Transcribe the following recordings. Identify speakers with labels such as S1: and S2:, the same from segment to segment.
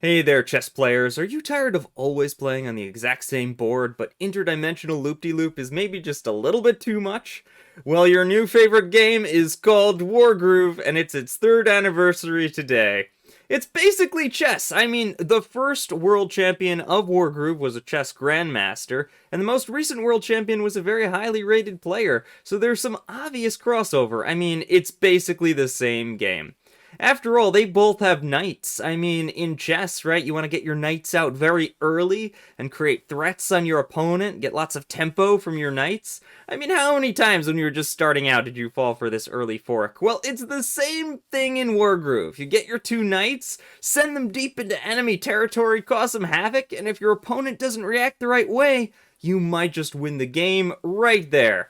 S1: Hey there, chess players. Are you tired of always playing on the exact same board, but interdimensional loop-de-loop is maybe just a little bit too much? Well, your new favorite game is called Wargroove, and it's its third anniversary today. It's basically chess. I mean, the first world champion of Wargroove was a chess grandmaster, and the most recent world champion was a very highly rated player, so there's some obvious crossover. I mean, it's basically the same game. After all, they both have knights. I mean, in chess, right, you want to get your knights out very early and create threats on your opponent, get lots of tempo from your knights. I mean, how many times when you were just starting out did you fall for this early fork? Well, it's the same thing in Wargroove. You get your two knights, send them deep into enemy territory, cause some havoc, and if your opponent doesn't react the right way, you might just win the game right there.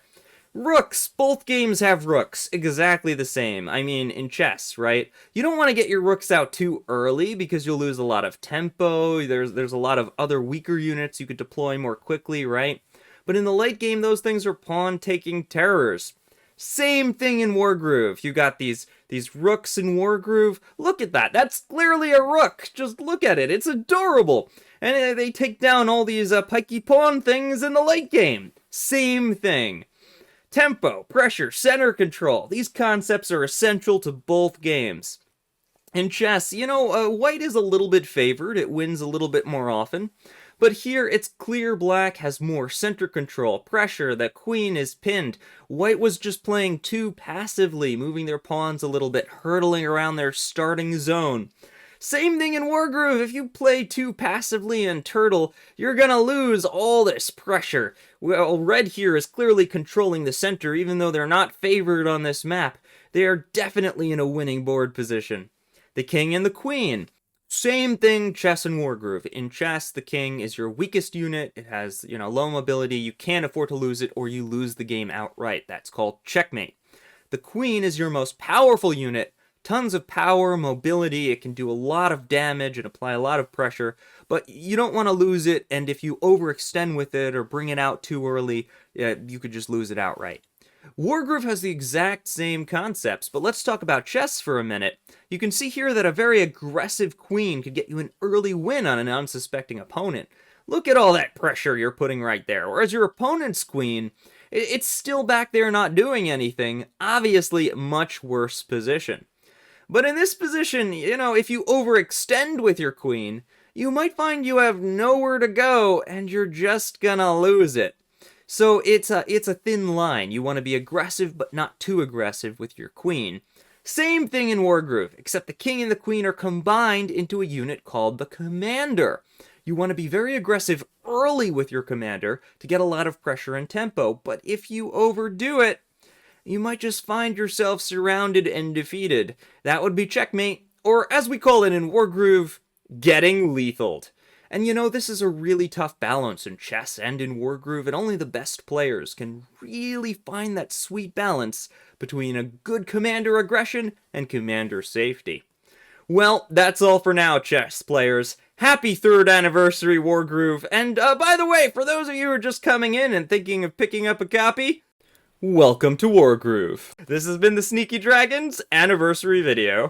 S1: Rooks! Both games have rooks. Exactly the same. I mean, in chess, right? You don't want to get your rooks out too early because you'll lose a lot of tempo. There's a lot of other weaker units you could deploy more quickly, right? But in the late game, those things are pawn-taking terrors. Same thing in Wargroove. You got these rooks in Wargroove. Look at that. That's clearly a rook. Just look at it. It's adorable. And they take down all these pikey pawn things in the late game. Same thing. Tempo, pressure, center control. These concepts are essential to both games. In chess, white is a little bit favored. It wins a little bit more often. But here, it's clear black has more center control, pressure, the queen is pinned. White was just playing too passively, moving their pawns a little bit, hurtling around their starting zone. Same thing in Wargroove. If you play too passively and turtle, you're gonna lose all this pressure. Well, red here is clearly controlling the center, even though they're not favored on this map. They are definitely in a winning board position. The king and the queen. Same thing, chess and Wargroove. In chess, the king is your weakest unit. It has, low mobility. You can't afford to lose it, or you lose the game outright. That's called checkmate. The queen is your most powerful unit. Tons of power, mobility, it can do a lot of damage and apply a lot of pressure, but you don't want to lose it, and if you overextend with it or bring it out too early, you could just lose it outright. Wargroove has the exact same concepts, but let's talk about chess for a minute. You can see here that a very aggressive queen could get you an early win on an unsuspecting opponent. Look at all that pressure you're putting right there, whereas your opponent's queen, it's still back there not doing anything, obviously much worse position. But in this position, if you overextend with your queen, you might find you have nowhere to go and you're just gonna lose it. So it's a thin line. You want to be aggressive but not too aggressive with your queen. Same thing in Wargroove, except the king and the queen are combined into a unit called the commander. You want to be very aggressive early with your commander to get a lot of pressure and tempo, but if you overdo it, you might just find yourself surrounded and defeated. That would be checkmate, or as we call it in Wargroove, getting lethaled. And this is a really tough balance in chess and in Wargroove, and only the best players can really find that sweet balance between a good commander aggression and commander safety. Well, that's all for now, chess players. Happy 3rd anniversary Wargroove, and by the way, for those of you who are just coming in and thinking of picking up a copy, welcome to Wargroove. This has been the Sneaky Dragons anniversary video.